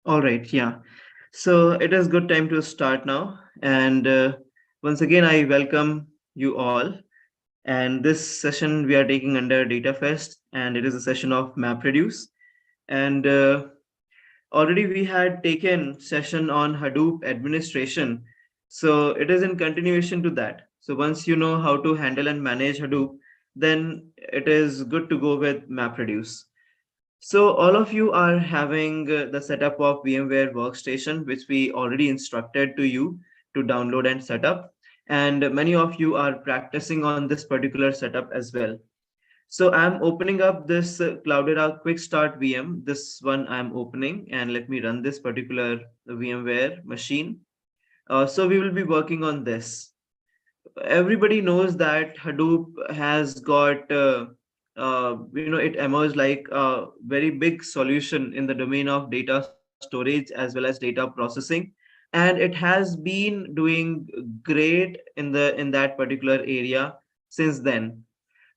All right, yeah. So it is good time to start now. And once again, I welcome you all. And this session we are taking under DataFest, and it is a session of Mapreduce. And already we had taken session on Hadoop administration. So it is in continuation to that. So once you know how to handle and manage Hadoop, then it is good to go with Mapreduce. So all of you are having the setup of VMware Workstation, which we already instructed to you to download and set up. And many of you are practicing on this particular setup as well. So I'm opening up this Cloudera Quick Start VM. This one I'm opening, and let me run this particular VMware machine. So we will be working on this. Everybody knows that Hadoop has got, it emerged like a very big solution in the domain of data storage as well as data processing, and it has been doing great in that particular area since then.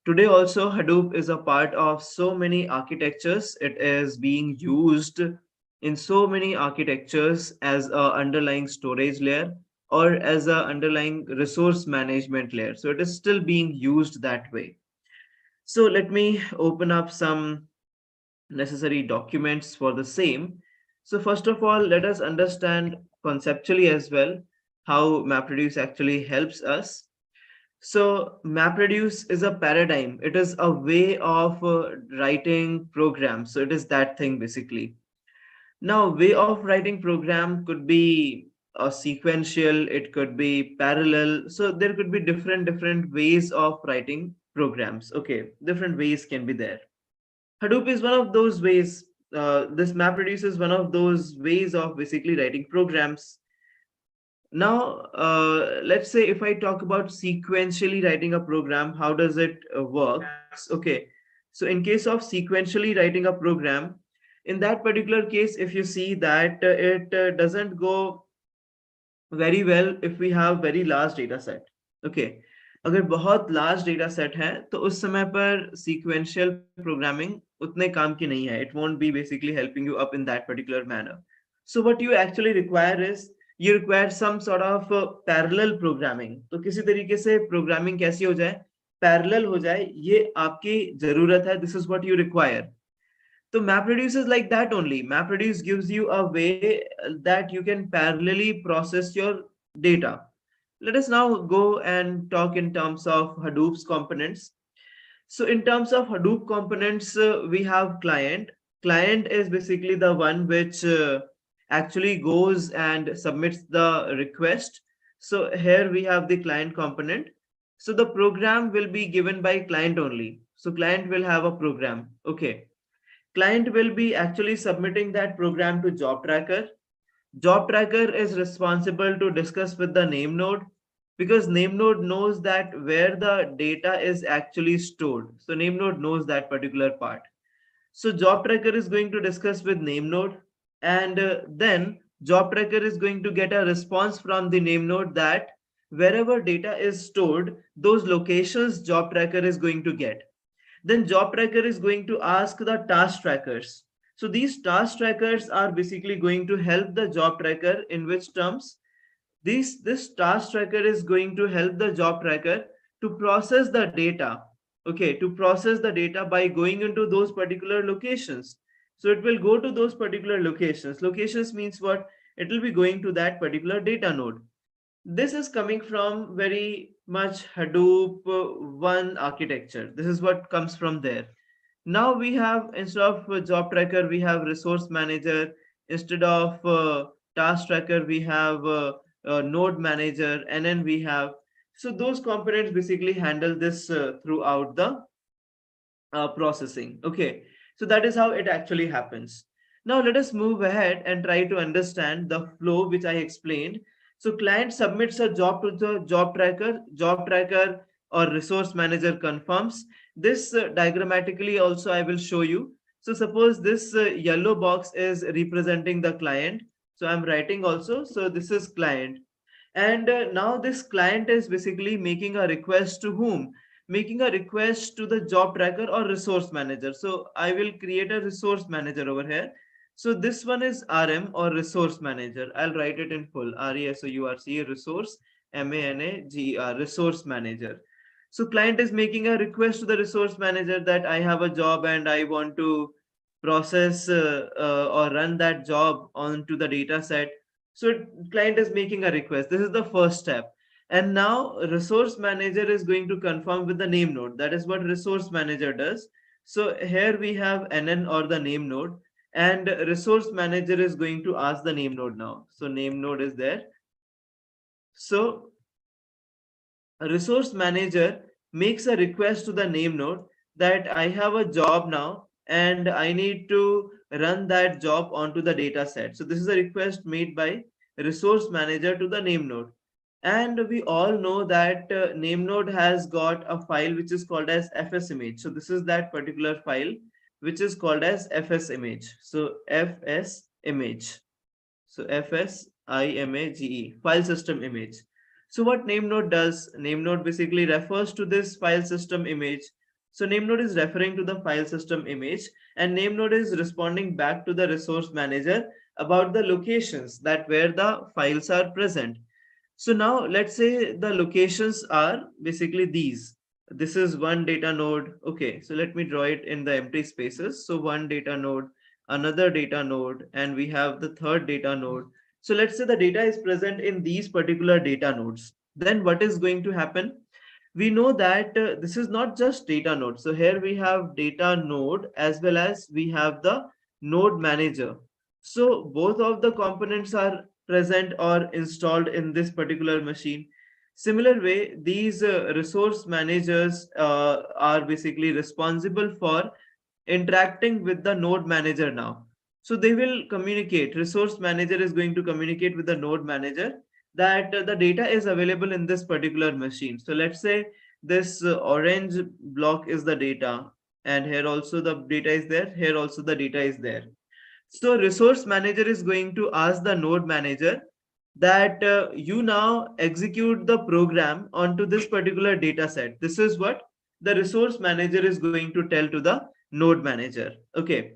Today also Hadoop is a part of so many architectures. It is being used in so many architectures as a underlying storage layer or as a underlying resource management layer. So it is still being used that way. So let me open up some necessary documents for the same. So first of all, let us understand conceptually as well how MapReduce actually helps us. So MapReduce is a paradigm. It is a way of writing programs. So it is that thing basically. Now, way of writing program could be a sequential, it could be parallel. So there could be different ways of writing programs. Okay, different ways can be there. Hadoop is one of those ways. This MapReduce is one of those ways of basically writing programs. Now, let's say if I talk about sequentially writing a program, how does it works? Okay, so in case of sequentially writing a program, in that particular case, if you see that it doesn't go very well if we have very large data set. Okay, अगर बहुत large data set है तो उस समय पर sequential programming उतने काम की नहीं है. It won't be basically helping you up in that particular manner. So what you actually require is you require some sort of parallel programming. तो किसी तरीके से programming कैसी हो जाए, parallel हो जाए, ये आपकी जरूरत है. This is what you require. So MapReduce is like that only. MapReduce gives you a way that you can parallelly process your data. Let us now go and talk in terms of Hadoop's components. So in terms of Hadoop components, we have client. Client is basically the one which actually goes and submits the request. So here we have the client component. So the program will be given by client only. So client will have a program. Okay. Client will be actually submitting that program to job tracker. Job tracker is responsible to discuss with the name node because name node knows that where the data is actually stored. So name node knows that particular part. So job tracker is going to discuss with name node, and then job tracker is going to get a response from the name node that wherever data is stored, those locations job tracker is going to get. Then job tracker is going to ask the task trackers. So these task trackers are basically going to help the job tracker in which terms this task tracker is going to help the job tracker to process the data. Okay, to process the data by going into those particular locations. So it will go to those particular locations. Locations means what? It will be going to that particular data node. This is coming from very much Hadoop 1 architecture. This is what comes from there. Now we have, instead of job tracker, we have resource manager. Instead of task tracker, we have node manager, and then we have. So those components basically handle this throughout the processing. Okay, so that is how it actually happens. Now let us move ahead and try to understand the flow which I explained. So client submits a job to the job tracker or resource manager confirms. This diagrammatically also I will show you. So suppose this yellow box is representing the client. So I'm writing also. So this is client. And now this client is basically making a request to whom? Making a request to the job tracker or resource manager. So I will create a resource manager over here. So this one is RM or resource manager. I'll write it in full. RESOURC, resource, MANAGER, resource manager. So client is making a request to the resource manager that I have a job and I want to process or run that job onto the data set. So client is making a request. This is the first step. And now resource manager is going to confirm with the name node. That is what resource manager does. So here we have NN or the name node, and resource manager is going to ask the name node now. So name node is there. So a resource manager makes a request to the name node that I have a job now and I need to run that job onto the data set. So this is a request made by resource manager to the name node. And we all know that name node has got a file which is called as fs image. So this is that particular file which is called as fs image. So fs image. So FSIMAGE, file system image. So what name node does, name node basically refers to this file system image. So name node is referring to the file system image, and name node is responding back to the resource manager about the locations that where the files are present. So now let's say the locations are basically these. This is one data node. Okay, so let me draw it in the empty spaces. So one data node, another data node, and we have the third data node. So let's say the data is present in these particular data nodes. Then what is going to happen? We know that this is not just data node. So here we have data node as well as we have the node manager. So both of the components are present or installed in this particular machine. Similar way, these resource managers are basically responsible for interacting with the node manager now. So they will communicate. Resource manager is going to communicate with the node manager that the data is available in this particular machine. So let's say this orange block is the data, and here also the data is there. Here also the data is there. So resource manager is going to ask the node manager that you now execute the program onto this particular data set. This is what the resource manager is going to tell to the node manager. Okay.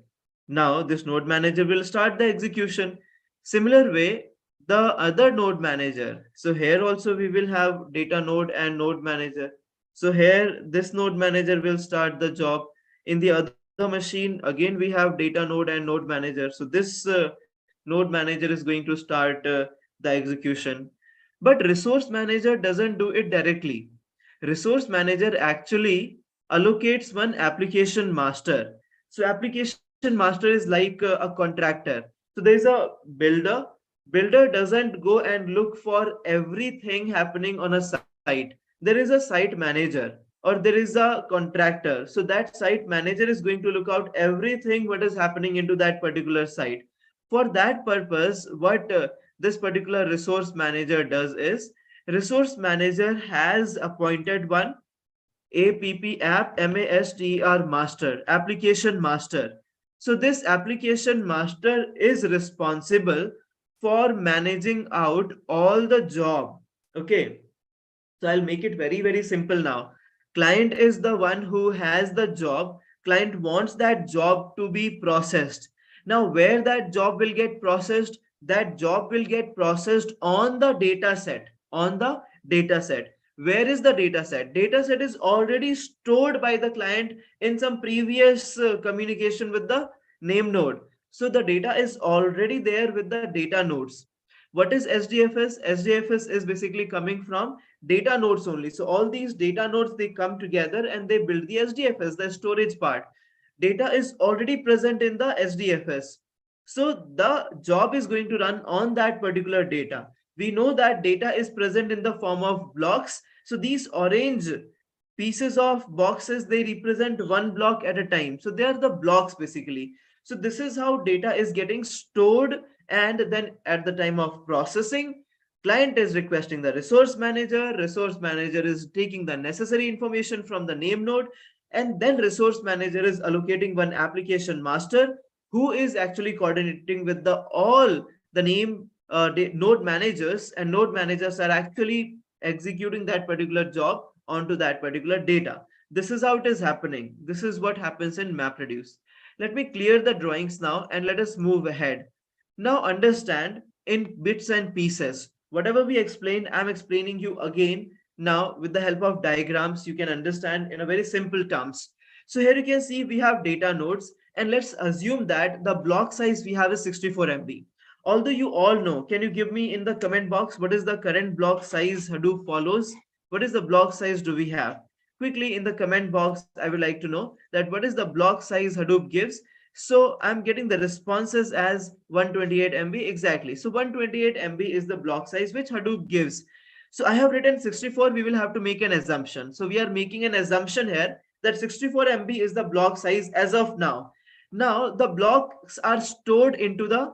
Now this node manager will start the execution. Similar way, the other node manager. So here also we will have data node and node manager. So here this node manager will start the job. In the other machine, again we have data node and node manager. So this node manager is going to start the execution. But resource manager doesn't do it directly. Resource manager actually allocates one application master. So application master is like a contractor. So there is a builder. Builder doesn't go and look for everything happening on a site. There is a site manager or there is a contractor. So that site manager is going to look out everything what is happening into that particular site. For that purpose, what this particular resource manager does is resource manager has appointed one app master, application master. So this application master is responsible for managing out all the job. Okay. So I'll make it very, very simple now. Client is the one who has the job. Client wants that job to be processed. Now, where that job will get processed, that job will get processed on the data set. On the data set. Where is the data set? Data set is already stored by the client in some previous communication with the name node. So the data is already there with the data nodes. What is SDFS? SDFS is basically coming from data nodes only. So all these data nodes, they come together and they build the SDFS, the storage part. Data is already present in the SDFS. So the job is going to run on that particular data. We know that data is present in the form of blocks. So these orange pieces of boxes, they represent one block at a time. So they are the blocks basically. So this is how data is getting stored, and then at the time of processing, client is requesting the resource manager is taking the necessary information from the name node, and then resource manager is allocating one application master who is actually coordinating with the all the name node managers, and node managers are actually executing that particular job onto that particular data. This is how it is happening. This is what happens in Mapreduce. Let me clear the drawings now and let us move ahead. Now understand in bits and pieces. Whatever we explained, I'm explaining you again now with the help of diagrams. You can understand in a very simple terms. So here you can see we have data nodes, and let's assume that the block size we have is 64 MB. Although you all know, can you give me in the comment box what is the current block size Hadoop follows? What is the block size do we have? Quickly in the comment box, I would like to know that what is the block size Hadoop gives. So I'm getting the responses as 128 MB exactly. So 128 MB is the block size which Hadoop gives. So I have written 64. We will have to make an assumption. So we are making an assumption here that 64 MB is the block size as of now. Now the blocks are stored into the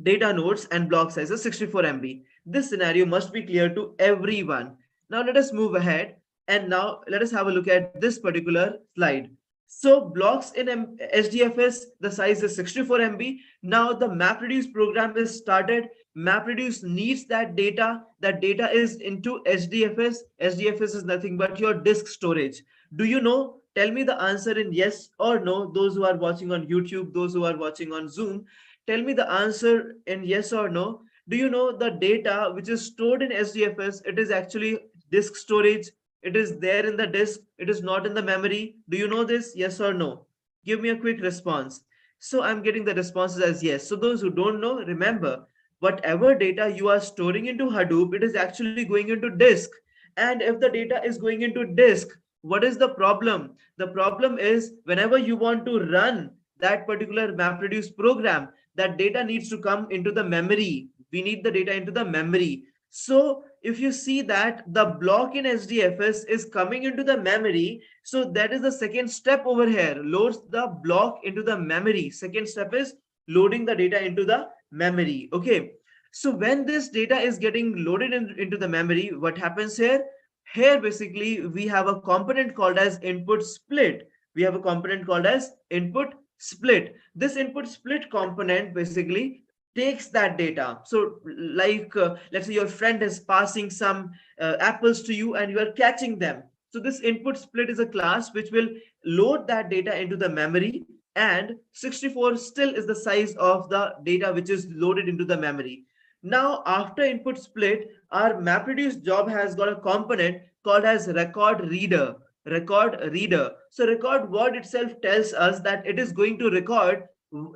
data nodes and block size is 64 MB. This scenario must be clear to everyone. Now let us move ahead and now let us have a look at this particular slide. So blocks in HDFS, the size is 64 MB. Now the Mapreduce program is started. Mapreduce needs that data. That data is into HDFS. HDFS is nothing but your disk storage. Do you know? Tell me the answer in yes or no. Those who are watching on YouTube, those who are watching on Zoom, tell me the answer in yes or no. Do you know the data which is stored in SDFS? It is actually disk storage. It is there in the disk. It is not in the memory. Do you know this? Yes or no? Give me a quick response. So I'm getting the responses as yes. So those who don't know, remember, whatever data you are storing into Hadoop, it is actually going into disk. And if the data is going into disk, what is the problem? The problem is whenever you want to run that particular MapReduce program, that data needs to come into the memory. We need the data into the memory. So if you see that the block in SDFS is coming into the memory, so that is the second step over here, loads the block into the memory. Second step is loading the data into the memory. Okay. So when this data is getting loaded into the memory, what happens here? Here basically we have a component called as input split. We have a component called as input split. This input split component basically takes that data. So like let's say your friend is passing some apples to you and you are catching them. So this input split is a class which will load that data into the memory, and 64 still is the size of the data which is loaded into the memory. Now after input split, our MapReduce job has got a component called as record reader. So record word itself tells us that it is going to record,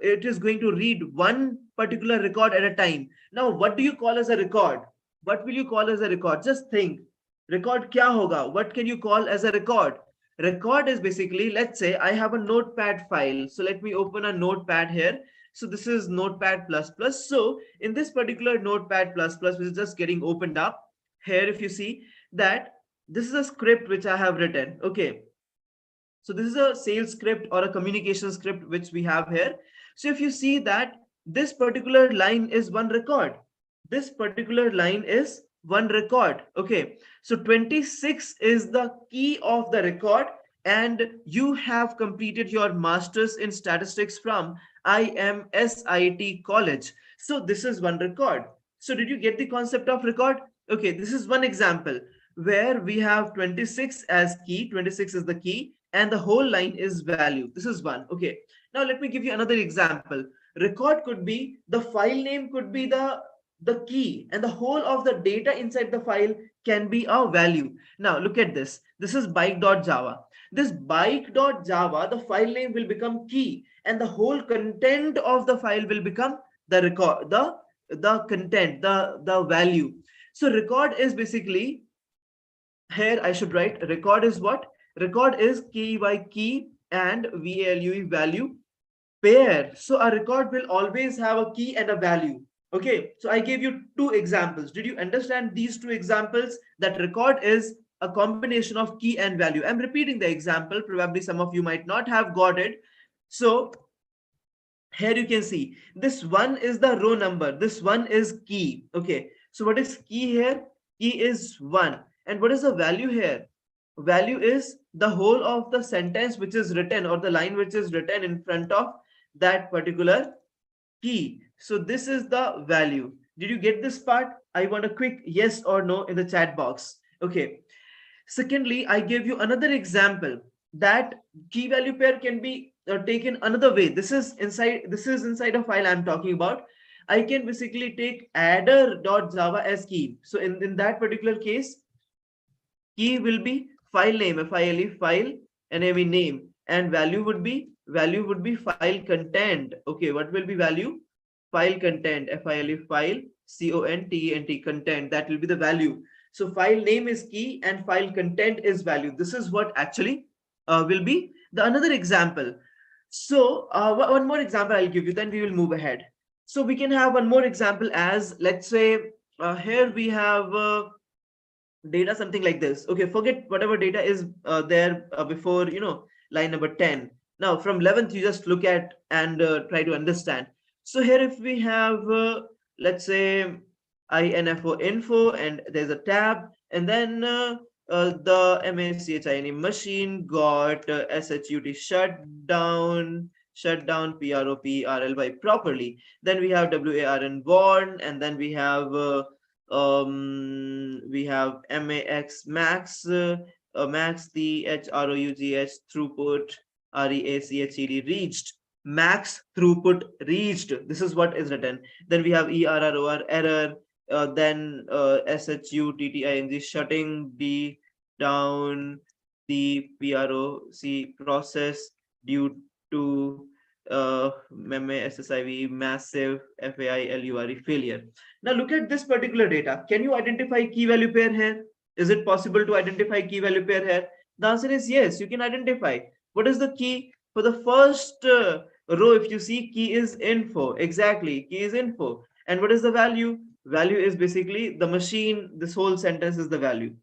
it is going to read one particular record at a time. Now what do you call as a record? What will you call as a record? Just think. Record kya hoga? What can you call as a record? Record is basically, let's say I have a notepad file. So let me open a notepad here. So this is notepad plus plus. So in this particular notepad plus plus, which is just getting opened up here, if you see that this is a script which I have written. Okay. So this is a sales script or a communication script which we have here. So if you see that this particular line is one record, this particular line is one record. Okay. So 26 is the key of the record, and you have completed your master's in statistics from IMSIT college. So this is one record. So did you get the concept of record? Okay, this is one example where we have 26 as key. 26 is the key and the whole line is value. This is one. Okay. Now let me give you another example. Record could be the file name, could be the key, and the whole of the data inside the file can be a value. Now look at this. This is bike.java. This bike.java, the file name will become key, and the whole content of the file will become the record, the content, the value. So record is basically, here I should write record is what? Record is key by key and value pair. So a record will always have a key and a value. Okay, so I gave you two examples. Did you understand these two examples? That record is a combination of key and value. I'm repeating the example. Probably some of you might not have got it. So here you can see this one is the row number. This one is key. Okay, so what is key here? Key is one. And what is the value here? Value is the whole of the sentence which is written, or the line which is written in front of that particular key. So this is the value. Did you get this part? I want a quick yes or no in the chat box. Okay. Secondly, I gave you another example that key value pair can be taken another way. This is inside a file I'm talking about. I can basically take adder.java as key. So in that particular case, key will be file name, file file, and I mean name, and value would be file content. Okay, what will be value? File content, file file, content, content. That will be the value. So file name is key and file content is value. This is what actually will be the another example. So one more example I'll give you. Then we will move ahead. So we can have one more example as, let's say, here we have data something like this. Okay, forget whatever data is there before line number 10. Now from 11th you just look at and try to understand. So here if we have let's say info, and there's a tab, and then the machine got shut down PROPRLY properly. Then we have WARN warn, and then we have max max, the HROUGH throughput, REACHED reached, max throughput reached. This is what is written. Then we have ERROR error, then SHUTTING shutting the down the PROC process due to SSIV massive FAILURE failure. Now look at this particular data. Can you identify key value pair here? Is it possible to identify key value pair here? The answer is yes, you can identify. What is the key? For the first row, if you see, key is info. Exactly, key is info. And what is the value? Value is basically the machine. This whole sentence is the value.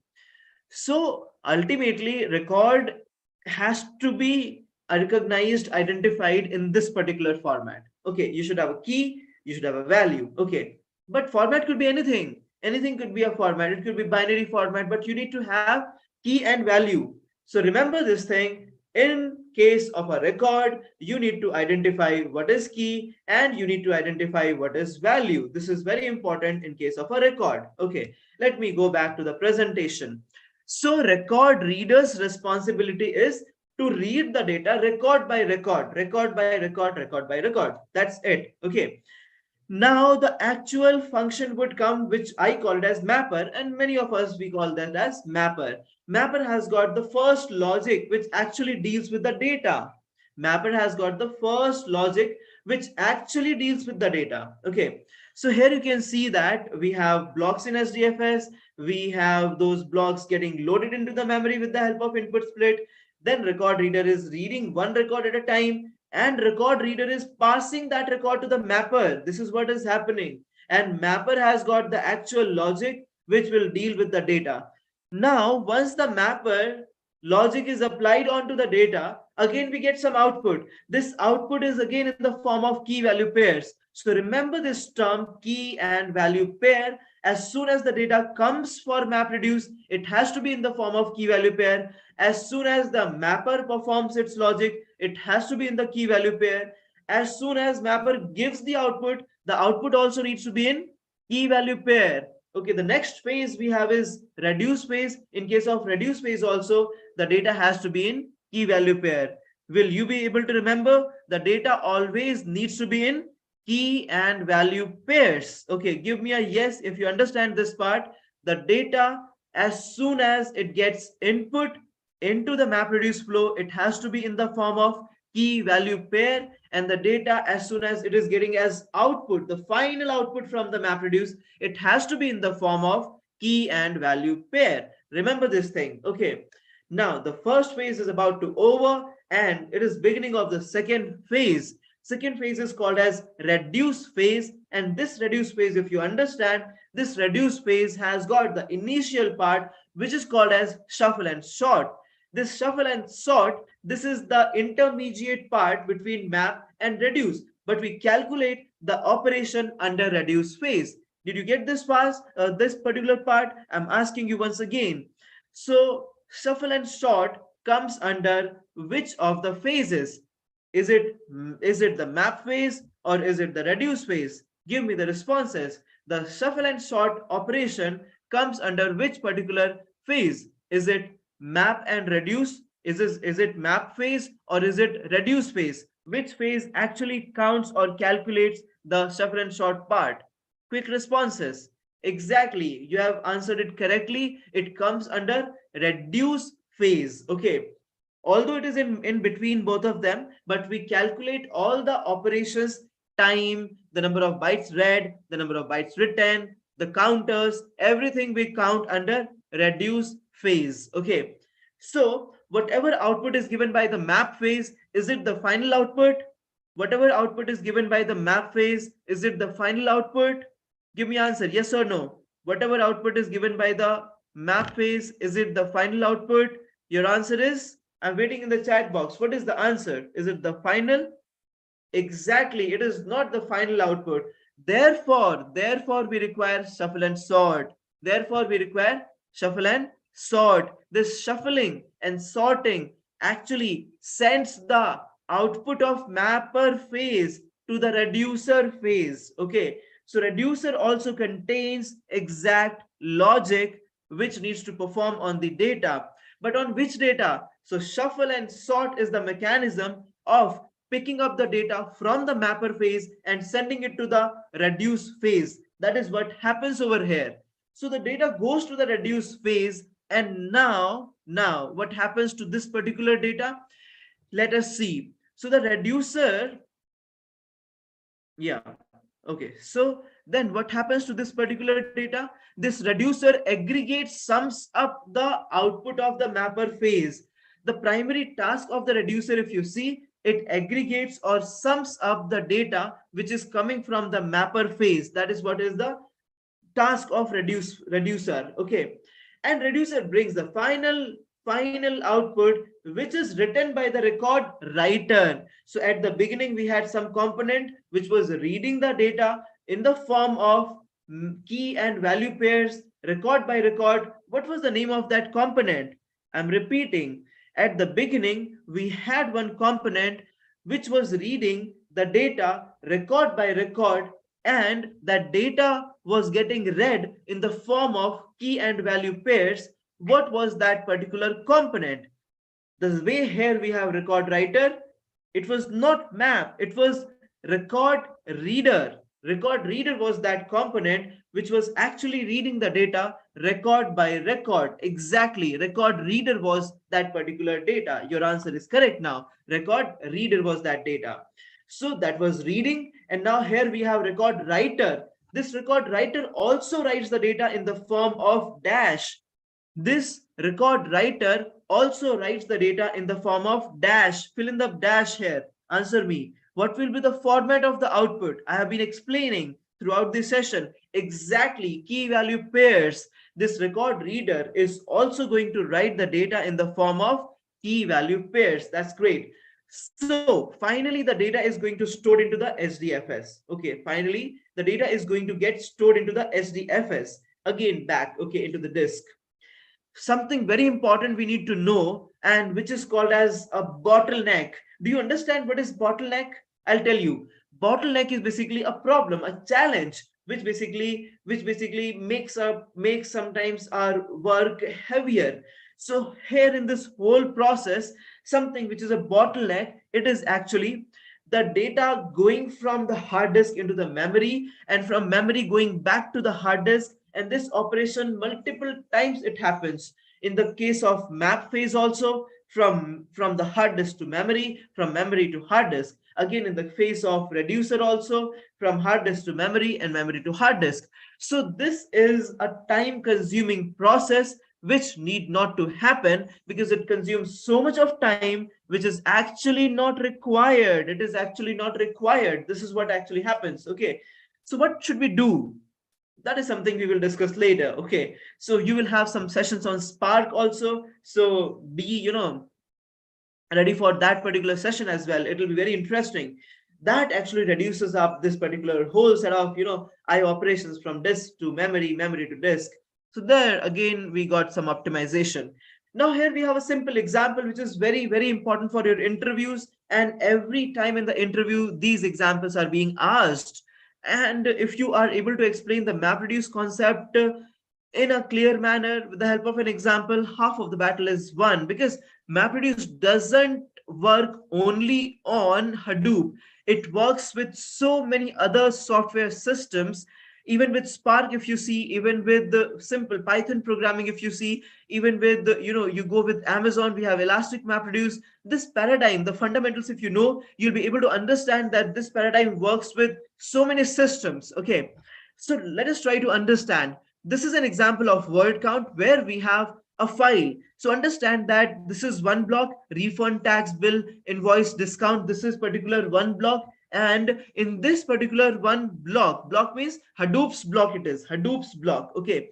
So ultimately, record has to be recognized, identified in this particular format. Okay, you should have a key, you should have a value. Okay, but format could be anything. Anything could be a format. It could be binary format, but you need to have key and value. So remember this thing. In case of a record, you need to identify what is key and you need to identify what is value. This is very important in case of a record. Okay, let me go back to the presentation. So record reader's responsibility is to read the data record by record, record by record, record by record. That's it. Okay. Now the actual function would come, which I called as mapper, and many of us we call that as mapper. Mapper has got the first logic which actually deals with the data. Mapper has got the first logic which actually deals with the data. Okay. So here you can see that we have blocks in SDFS. We have those blocks getting loaded into the memory with the help of input split. Then record reader is reading one record at a time, and record reader is passing that record to the mapper. This is what is happening. And mapper has got the actual logic which will deal with the data. Now, once the mapper logic is applied onto the data, again we get some output. This output is again in the form of key value pairs. So remember this term, key and value pair. As soon as the data comes for MapReduce, it has to be in the form of key value pair. As soon as the mapper performs its logic, it has to be in the key value pair. As soon as mapper gives the output also needs to be in key value pair. Okay, the next phase we have is reduce phase. In case of reduce phase also, the data has to be in key value pair. Will you be able to remember? The data always needs to be in key and value pairs. Okay, give me a yes if you understand this part. The data, as soon as it gets input into the MapReduce flow, it has to be in the form of key value pair, and the data, as soon as it is getting as output, the final output from the MapReduce, it has to be in the form of key and value pair. Remember this thing. Okay, now the first phase is about to over, and it is beginning of the second phase. Second phase is called as reduce phase, and this reduce phase, if you understand, this reduce phase has got the initial part which is called as shuffle and sort. This shuffle and sort, this is the intermediate part between map and reduce, but we calculate the operation under reduce phase. Did you get this fast? This particular part? I'm asking you once again. So shuffle and sort comes under which of the phases? Is it the map phase or is it the reduce phase? Give me the responses. The shuffle and sort operation comes under which particular phase? Is it map and reduce, Is it map phase or is it reduce phase? Which phase actually counts or calculates the shuffle and sort part? Quick responses. Exactly, you have answered it correctly. It comes under reduce phase. Okay, although it is in between both of them, but we calculate all the operations, time, the number of bytes read, the number of bytes written, the counters, everything we count under reduce phase. Okay, so whatever output is given by the map phase, is it the final output? Whatever output is given by the map phase, is it the final output? Give me answer, yes or no. Whatever output is given by the map phase, is it the final output? Your answer is, I'm waiting in the chat box. What is the answer? Is it the final? Exactly, it is not the final output. Therefore, we require shuffle and sort. Therefore, we require shuffle and sort. This shuffling and sorting actually sends the output of mapper phase to the reducer phase. Okay, so reducer also contains exact logic which needs to perform on the data. But on which data? So shuffle and sort is the mechanism of picking up the data from the mapper phase and sending it to the reduce phase. That is what happens over here. So the data goes to the reduce phase, and now what happens to this particular data? Let us see. So the reducer, yeah, okay. So then what happens to this particular data? This reducer aggregates, sums up the output of the mapper phase. The primary task of the reducer, if you see, it aggregates or sums up the data which is coming from the mapper phase. That is what is the task of reducer. Okay, and reducer brings the final output which is written by the record writer. So at the beginning we had some component which was reading the data in the form of key and value pairs, record by record. What was the name of that component? I'm repeating, at the beginning we had one component which was reading the data record by record, and that data was getting read in the form of key and value pairs. What was that particular component? The way here we have record writer, it was not map, it was record reader. Record reader was that component which was actually reading the data record by record. Exactly, record reader was that particular data. Your answer is correct now. Record reader was that data. So that was reading, and now here we have record writer. This record writer also writes the data in the form of dash. This record writer also writes the data in the form of dash. Fill in the dash here. Answer me. What will be the format of the output? I have been explaining throughout this session. Exactly, key value pairs. This record reader is also going to write the data in the form of key value pairs. That's great. So finally, the data is going to stored into the SDFS. Okay, finally, the data is going to get stored into the SDFS. Again, back, okay, into the disk. Something very important we need to know, and which is called as a bottleneck. Do you understand what is bottleneck? I'll tell you. Bottleneck is basically a problem, a challenge, which basically makes sometimes our work heavier. So here in this whole process, something which is a bottleneck, it is actually the data going from the hard disk into the memory, and from memory going back to the hard disk, and this operation multiple times it happens. In the case of map phase also, from the hard disk to memory, from memory to hard disk. Again, in the phase of reducer also, from hard disk to memory and memory to hard disk. So this is a time consuming process which need not to happen, because it consumes so much of time which is actually not required. It is actually not required. This is what actually happens. Okay, so what should we do? That is something we will discuss later. Okay, so you will have some sessions on Spark also, so be ready for that particular session as well. It will be very interesting. That actually reduces up this particular whole set of I operations from disk to memory, memory to disk. So there again we got some optimization. Now here we have a simple example which is very, very important for your interviews, and every time in the interview these examples are being asked. And if you are able to explain the MapReduce concept in a clear manner with the help of an example, half of the battle is won. Because MapReduce doesn't work only on Hadoop. It works with so many other software systems, even with Spark, if you see, even with the simple Python programming, if you see, even with the, you go with Amazon, we have Elastic MapReduce. This paradigm, the fundamentals, if you know, you'll be able to understand that this paradigm works with so many systems. Okay, so let us try to understand. This is an example of word count where we have a file. So understand that this is one block: refund, tax, bill, invoice, discount. This is particular one block. And in this particular one block means Hadoop's block, it is Hadoop's block. Okay.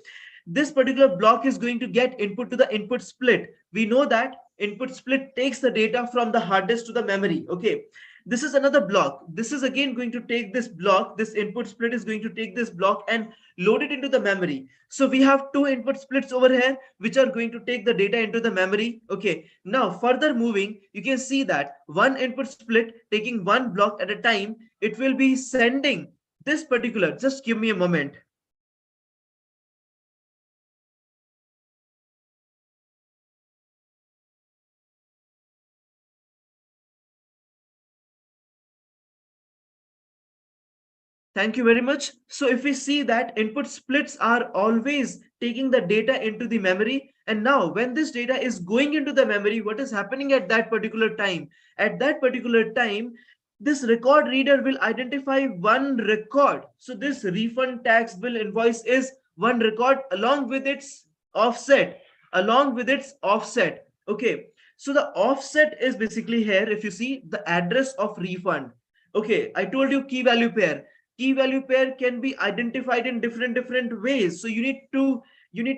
This particular block is going to get input to the input split. We know that input split takes the data from the hard disk to the memory. Okay. This is another block. This is again going to take this block. This input split is going to take this block and load it into the memory. So we have two input splits over here, which are going to take the data into the memory. Okay. Now further moving, you can see that one input split taking one block at a time, it will be sending this particular, just give me a moment. Thank you very much. So if we see that input splits are always taking the data into the memory, and now when this data is going into the memory, what is happening at that particular time? At that particular time, this record reader will identify one record. So this refund, tax, bill, invoice is one record along with its offset, along with its offset. Okay. So the offset is basically here, if you see the address of refund. Okay, I told you key value pair. Key value pair can be identified in different ways. So you need to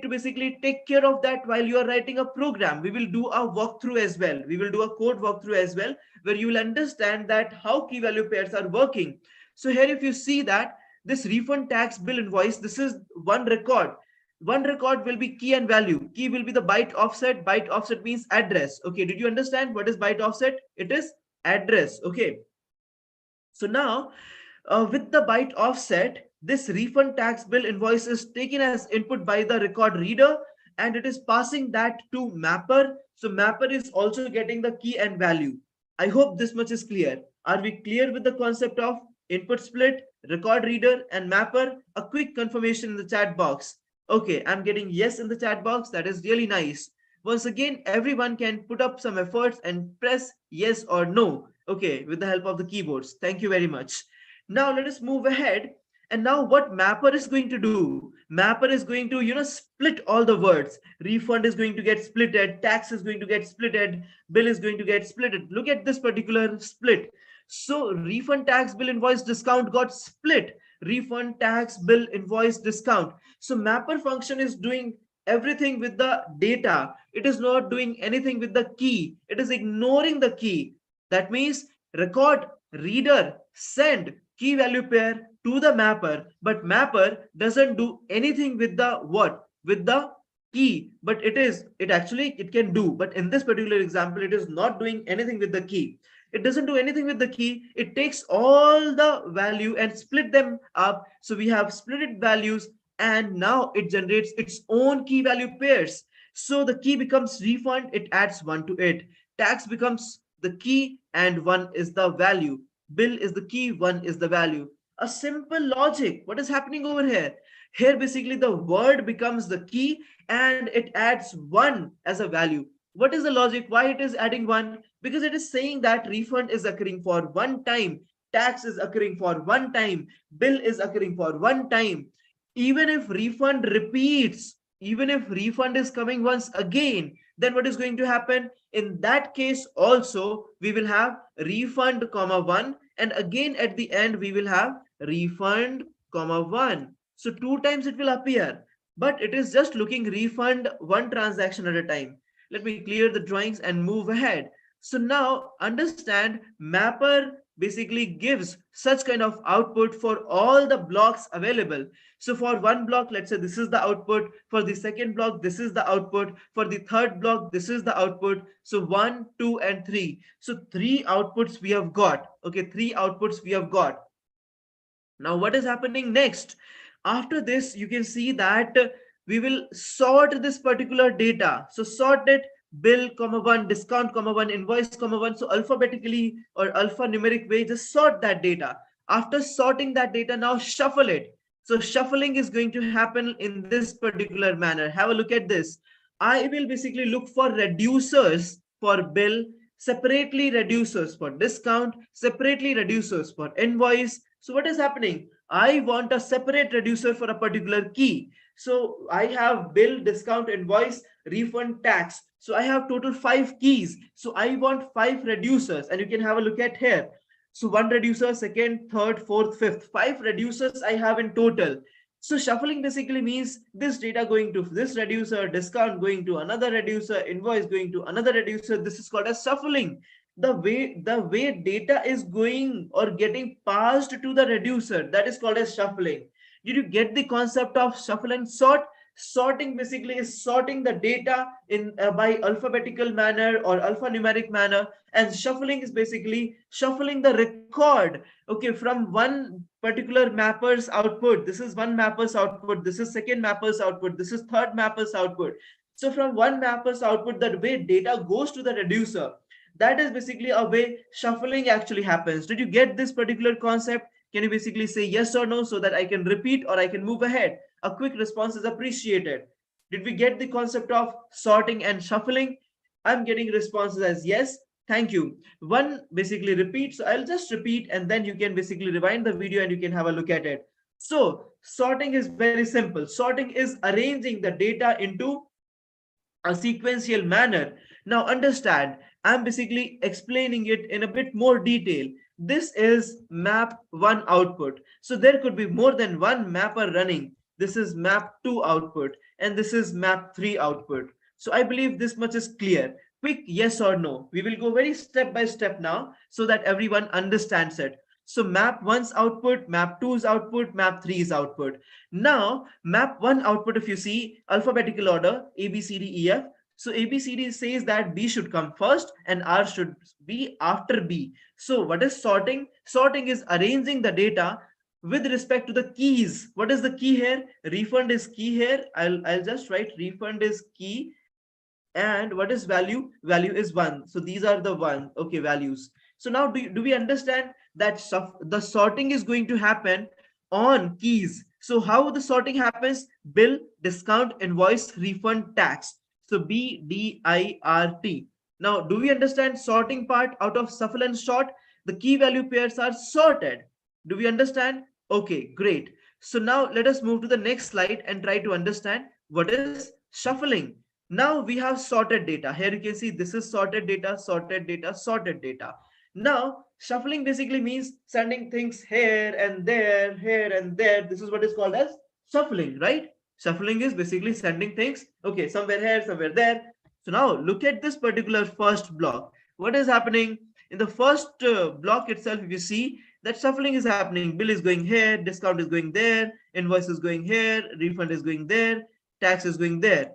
basically take care of that while you are writing a program. We will do a walkthrough as well. We will do a code walkthrough as well, where you will understand that how key value pairs are working. So here, if you see that this refund, tax, bill, invoice, this is one record. One record will be key and value. Key will be the byte offset. Byte offset means address. Okay, did you understand what is byte offset? It is address. Okay. So now, with the byte offset, this refund, tax, bill, invoice is taken as input by the record reader, and it is passing that to mapper. So mapper is also getting the key and value. I hope this much is clear. Are we clear with the concept of input split, record reader, and mapper? A quick confirmation in the chat box. Okay, I'm getting yes in the chat box. That is really nice. Once again, everyone can put up some efforts and press yes or no. Okay, with the help of the keyboards. Thank you very much. Now let us move ahead. And now what mapper is going to do? Mapper is going to, split all the words. Refund is going to get splitted. Tax is going to get splitted. Bill is going to get splitted. Look at this particular split. So refund, tax, bill, invoice, discount got split. Refund, tax, bill, invoice, discount. So mapper function is doing everything with the data. It is not doing anything with the key. It is ignoring the key. That means record, reader, send key value pair to the mapper, but mapper doesn't do anything with the what? With the key. But it can do. But in this particular example, it is not doing anything with the key. It doesn't do anything with the key. It takes all the value and split them up. So we have splitted values, and now it generates its own key value pairs. So the key becomes refund, it adds one to it. Tax becomes the key and one is the value. Bill is the key, one is the value. A simple logic. What is happening over here? Here basically the word becomes the key and it adds one as a value. What is the logic? Why it is adding one? Because it is saying that refund is occurring for one time, tax is occurring for one time, bill is occurring for one time. Even if refund repeats, even if refund is coming once again, then what is going to happen? In that case also, we will have refund comma 1, and again at the end we will have refund comma 1. So two times it will appear, but it is just looking refund one transaction at a time. Let me clear the drawings and move ahead. So now understand, mapper basically gives such kind of output for all the blocks available. So for one block, let's say this is the output. For the second block, this is the output. For the third block, this is the output. So 1, 2, and 3. So three outputs we have got. Okay, three outputs we have got. Now what is happening next? After this, you can see that we will sort this particular data. So sort it bill, comma one, discount, comma one, invoice, comma one. So alphabetically or alphanumeric way, just sort that data. After sorting that data, now shuffle it. So shuffling is going to happen in this particular manner. Have a look at this. I will basically look for reducers for bill, separately reducers for discount, separately reducers for invoice. So what is happening? I want a separate reducer for a particular key. So I have bill, discount, invoice, refund, tax. So I have total 5 keys. So I want 5 reducers, and you can have a look at here. So one reducer, second, third, fourth, fifth, 5 reducers I have in total. So shuffling basically means this data going to this reducer, discount going to another reducer, invoice going to another reducer. This is called as shuffling. The way data is going or getting passed to the reducer, that is called as shuffling. Did you get the concept of shuffle and sort? Sorting basically is sorting the data in by alphabetical manner or alphanumeric manner, and shuffling is basically shuffling the record, okay, from one particular mapper's output. This is one mapper's output, this is second mapper's output, this is third mapper's output. So from one mapper's output, the way data goes to the reducer, that is basically a way shuffling actually happens. Did you get this particular concept? Can you basically say yes or no so that I can repeat or I can move ahead? A quick response is appreciated. Did we get the concept of sorting and shuffling? I'm getting responses as yes. Thank you. One basically repeat. So I'll just repeat and then you can basically rewind the video and you can have a look at it. So sorting is very simple. Sorting is arranging the data into a sequential manner. Now understand, I'm basically explaining it in a bit more detail. This is map 1 output. So there could be more than one mapper running. This is map 2 output and this is map 3 output. So I believe this much is clear. Quick yes or no. We will go very step by step now so that everyone understands it. So map 1's output, map 2's output, map 3's output. Now, map 1 output, if you see alphabetical order, A, B, C, D, E, F. So A, B, C, D says that B should come first and R should be after B. So what is sorting? Sorting is arranging the data with respect to the keys. What is the key here? Refund is key here. I'll just write refund is key. And what is value? Value is 1. So these are the values. So now do we understand that the sorting is going to happen on keys? So how the sorting happens? Bill, discount, invoice, refund, tax. So BDIRT. Now do we understand sorting part out of shuffle and sort? The key value pairs are sorted. Do we understand? Okay, great. So now let us move to the next slide and try to understand what is shuffling. Now we have sorted data. Here you can see this is sorted data, sorted data, sorted data. Now shuffling basically means sending things here and there, here and there. This is what is called as shuffling, right? Shuffling is basically sending things, okay, somewhere here, somewhere there. So now look at this particular first block. What is happening? In the first block itself, if you see that shuffling is happening, bill is going here, discount is going there, invoice is going here, refund is going there, tax is going there.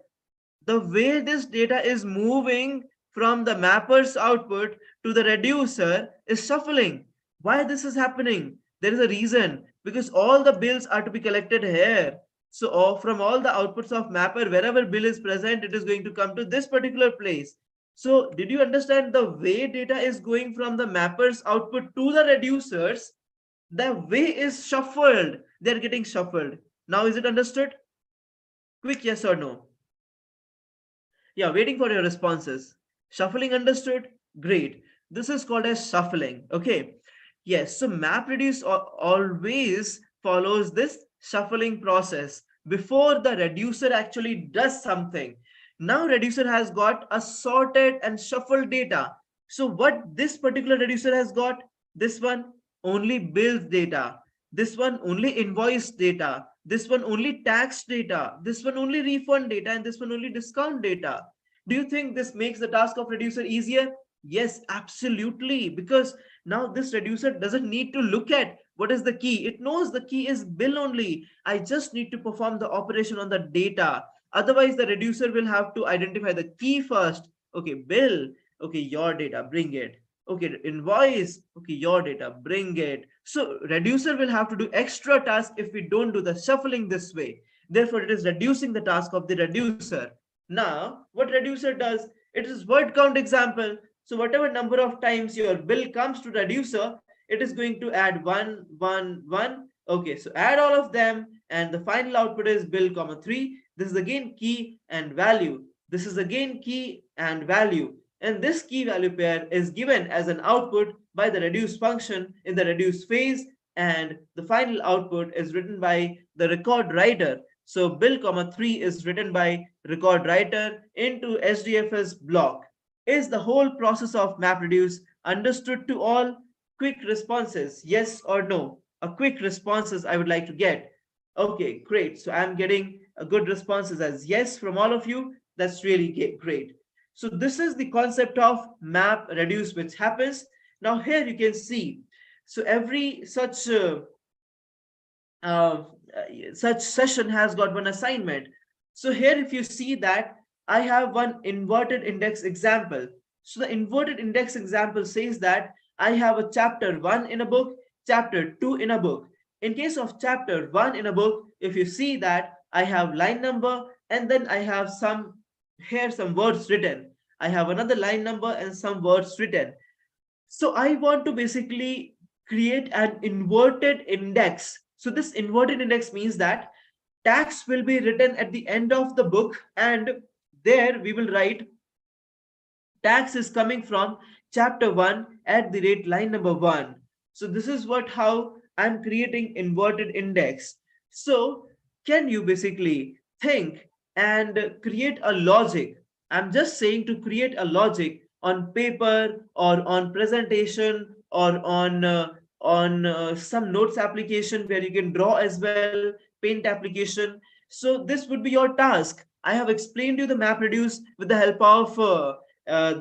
The way this data is moving from the mapper's output to the reducer is shuffling. Why this is happening? There is a reason, because all the bills are to be collected here. So from all the outputs of mapper, wherever bill is present, it is going to come to this particular place. So did you understand the way data is going from the mapper's output to the reducers? The way is shuffled. They're getting shuffled. Now is it understood? Quick yes or no? Yeah, waiting for your responses. Shuffling understood? Great. This is called as shuffling. Okay. Yes. So MapReduce always follows this shuffling process before the reducer actually does something. Now reducer has got a sorted and shuffled data. So what this particular reducer has got? This one only bills data. This one only invoice data. This one only tax data. This one only refund data. And this one only discount data. Do you think this makes the task of reducer easier? Yes, absolutely. Because now this reducer doesn't need to look at what is the key. It knows the key is bill only. I just need to perform the operation on the data. Otherwise, the reducer will have to identify the key first. Okay, bill. Okay, your data, bring it. Okay, invoice. Okay, your data, bring it. So reducer will have to do extra task if we don't do the shuffling this way. Therefore, it is reducing the task of the reducer. Now, what reducer does? It is word count example. So whatever number of times your bill comes to reducer, it is going to add 1 1 1. Okay, so add all of them and the final output is bill comma 3. This is again key and value. This is again key and value. And this key value pair is given as an output by the reduce function in the reduce phase, and the final output is written by the record writer. So bill comma 3 is written by record writer into SDFS block. Is the whole process of MapReduce understood to all? Quick responses, yes or no? A quick responses I would like to get. Okay, great. So I'm getting a good responses as yes from all of you. That's really great. So this is the concept of MapReduce which happens. Now here you can see. So every uh, such session has got one assignment. So here if you see that I have one inverted index example. So the inverted index example says that I have a chapter 1 in a book, chapter 2 in a book. In case of chapter 1 in a book, if you see that I have line number and then I have some words written. I have another line number and some words written. So I want to basically create an inverted index. So this inverted index means that tax will be written at the end of the book, and there we will write tax is coming from chapter 1 at the rate line number 1. So this is what how I'm creating inverted index. So can you basically think and create a logic? I'm just saying to create a logic on paper or on presentation or on some notes application where you can draw as well, paint application. So this would be your task. I have explained you the MapReduce with the help of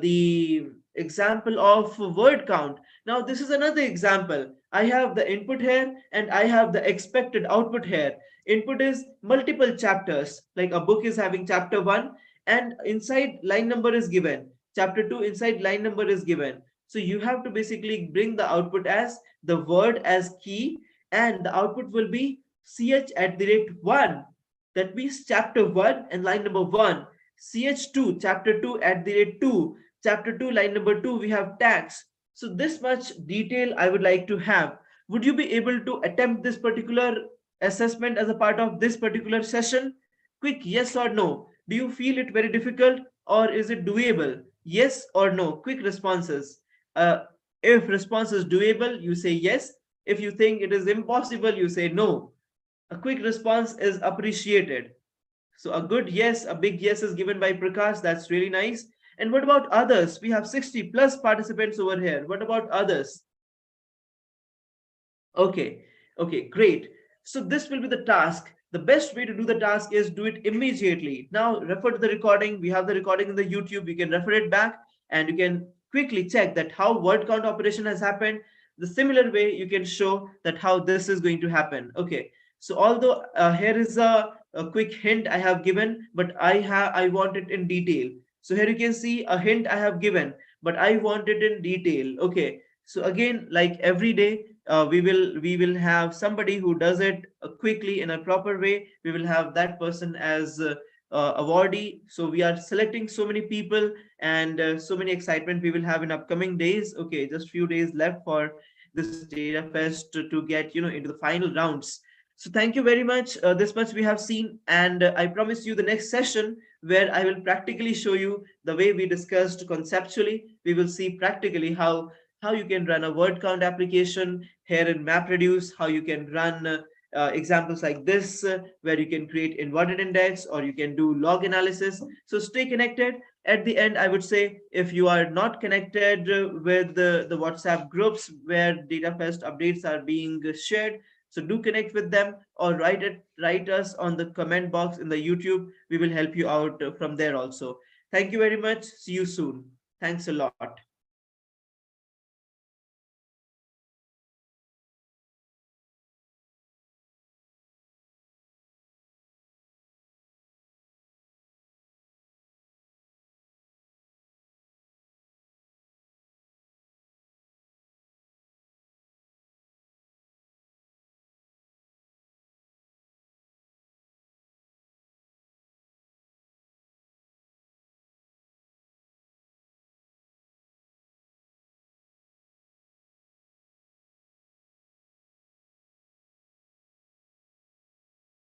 the example of word count. Now this is another example. I have the input here and I have the expected output here. Input is multiple chapters, like a book is having chapter 1 and inside line number is given. Chapter 2 inside line number is given. So you have to basically bring the output as the word as key, and the output will be ch at the rate 1. That means chapter 1 and line number 1. ch2 chapter 2 at the rate 2. Chapter 2 line number 2 we have tax. So this much detail I would like to have. Would you be able to attempt this particular assessment as a part of this particular session? Quick yes or no. Do you feel it very difficult or is it doable? Yes or no. Quick responses. Uh, if response is doable, you say yes. If you think it is impossible, you say no. A quick response is appreciated. So a good yes, a big yes is given by Prakash. That's really nice. And what about others? We have 60 plus participants over here. What about others? Okay, okay, great. So this will be the task. The best way to do the task is do it immediately. Now refer to the recording. We have the recording in the YouTube. You can refer it back and you can quickly check that how word count operation has happened. The similar way you can show that how this is going to happen. Okay, so although here is a quick hint I have given, but I want it in detail. So here you can see a hint I have given, but I want it in detail. Okay, so again, like every day, we will have somebody who does it quickly in a proper way. We will have that person as awardee. So we are selecting so many people and so many excitement we will have in upcoming days. Okay, just few days left for this data fest to get into the final rounds. So thank you very much. This much we have seen, and I promise you the next session where I will practically show you the way we discussed conceptually. We will see practically how you can run a word count application here in MapReduce, how you can run examples like this, where you can create inverted index or you can do log analysis. So stay connected. At the end, I would say if you are not connected with the WhatsApp groups where DataFest updates are being shared, so do connect with them or write us on the comment box in the YouTube. We will help you out from there also. Thank you very much. See you soon. Thanks a lot.